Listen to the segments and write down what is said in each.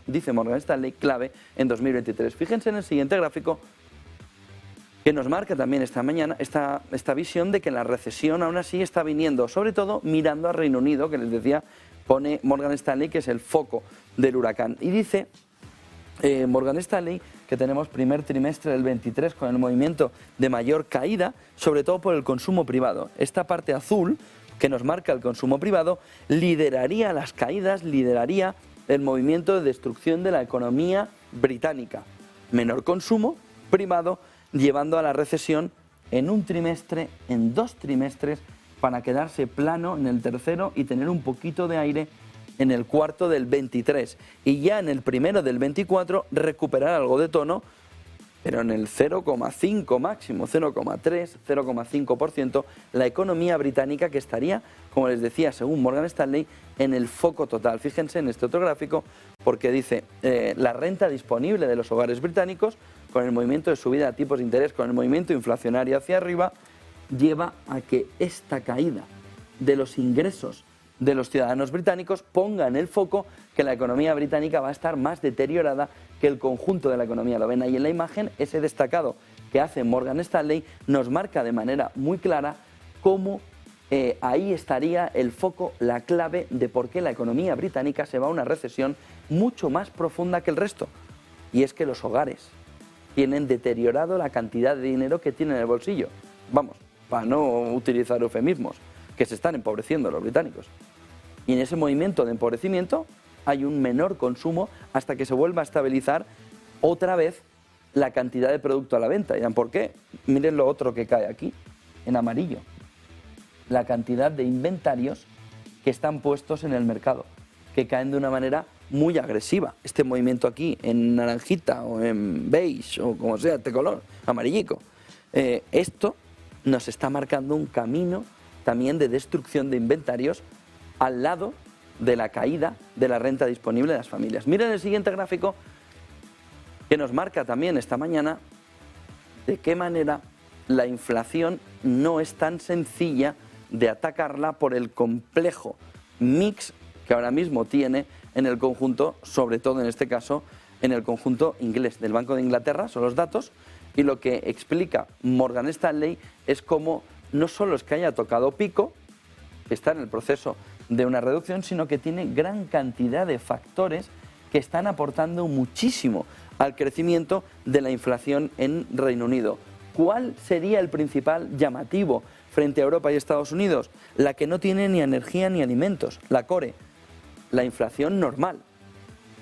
dice Morgan Stanley, clave en 2023. Fíjense en el siguiente gráfico, que nos marca también esta mañana esta visión de que la recesión aún así está viniendo, sobre todo mirando a Reino Unido, que les decía, pone Morgan Stanley, que es el foco del huracán. Y dice Morgan Stanley que tenemos primer trimestre del 23 con el movimiento de mayor caída, sobre todo por el consumo privado. Esta parte azul, que nos marca el consumo privado, lideraría las caídas, lideraría el movimiento de destrucción de la economía británica. Menor consumo privado, llevando a la recesión en un trimestre, en 2 trimestres, para quedarse plano en el tercero y tener un poquito de aire en el cuarto del 23. Y ya en el primero del 24 recuperar algo de tono, pero en el 0,5 máximo, 0,3, 0,5%, la economía británica, que estaría, como les decía, según Morgan Stanley, en el foco total. Fíjense en este otro gráfico, porque dice la renta disponible de los hogares británicos, con el movimiento de subida de tipos de interés, con el movimiento inflacionario hacia arriba, lleva a que esta caída de los ingresos de los ciudadanos británicos ponga en el foco que la economía británica va a estar más deteriorada que el conjunto de la economía. Lo ven ahí en la imagen, ese destacado que hace Morgan Stanley nos marca de manera muy clara cómo ahí estaría el foco, la clave de por qué la economía británica se va a una recesión mucho más profunda que el resto. Y es que los hogares tienen deteriorado la cantidad de dinero que tienen en el bolsillo. Vamos, para no utilizar eufemismos, que se están empobreciendo los británicos. Y en ese movimiento de empobrecimiento hay un menor consumo hasta que se vuelva a estabilizar otra vez la cantidad de producto a la venta. Dirán, ¿por qué? Miren lo otro que cae aquí, en amarillo. La cantidad de inventarios que están puestos en el mercado, que caen de una manera muy agresiva. Este movimiento aquí, en naranjita o en beige o como sea, este color, amarillico. Esto nos está marcando un camino también de destrucción de inventarios al lado de la caída de la renta disponible de las familias. Miren el siguiente gráfico, que nos marca también esta mañana de qué manera la inflación no es tan sencilla de atacarla por el complejo mix que ahora mismo tiene en el conjunto, sobre todo en este caso, en el conjunto inglés del Banco de Inglaterra, son los datos, y lo que explica Morgan Stanley es cómo no solo es que haya tocado pico, que está en el proceso de una reducción, sino que tiene gran cantidad de factores que están aportando muchísimo al crecimiento de la inflación en Reino Unido. ¿Cuál sería el principal llamativo frente a Europa y Estados Unidos? La que no tiene ni energía ni alimentos, la core. La inflación normal,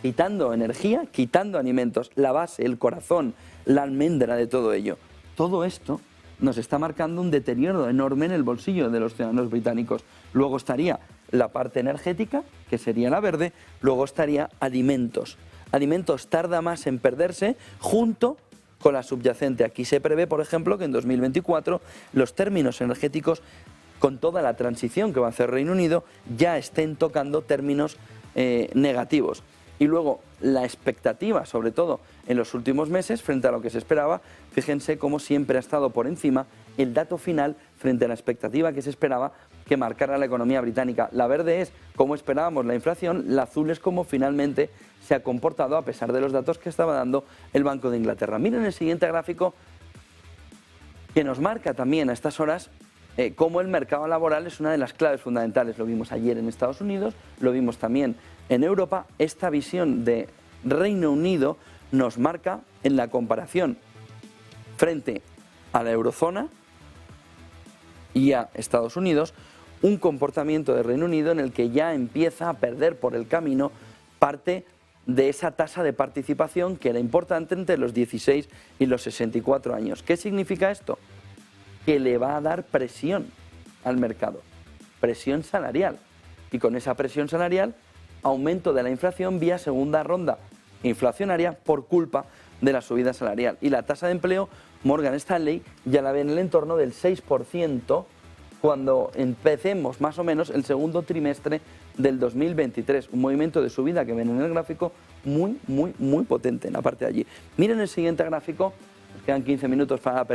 quitando energía, quitando alimentos, la base, el corazón, la almendra de todo ello. Todo esto nos está marcando un deterioro enorme en el bolsillo de los ciudadanos británicos. Luego estaría la parte energética, que sería la verde, luego estaría alimentos. Alimentos tarda más en perderse junto con la subyacente. Aquí se prevé, por ejemplo, que en 2024 los términos energéticos, con toda la transición que va a hacer Reino Unido, ya estén tocando términos negativos. Y luego la expectativa, sobre todo en los últimos meses, frente a lo que se esperaba, fíjense cómo siempre ha estado por encima el dato final frente a la expectativa que se esperaba que marcara la economía británica. La verde es como esperábamos la inflación, la azul es como finalmente se ha comportado a pesar de los datos que estaba dando el Banco de Inglaterra. Miren el siguiente gráfico, que nos marca también a estas horas cómo el mercado laboral es una de las claves fundamentales. Lo vimos ayer en Estados Unidos, lo vimos también en Europa. Esta visión de Reino Unido nos marca en la comparación frente a la eurozona y a Estados Unidos un comportamiento de Reino Unido en el que ya empieza a perder por el camino parte de esa tasa de participación que era importante entre los 16 y los 64 años. ¿Qué significa esto? Que le va a dar presión al mercado, presión salarial. Y con esa presión salarial, aumento de la inflación vía segunda ronda inflacionaria por culpa de la subida salarial. Y la tasa de empleo, Morgan Stanley ya la ve en el entorno del 6% cuando empecemos más o menos el segundo trimestre del 2023. Un movimiento de subida que ven en el gráfico muy potente en la parte de allí. Miren el siguiente gráfico, nos quedan 15 minutos para la apertura.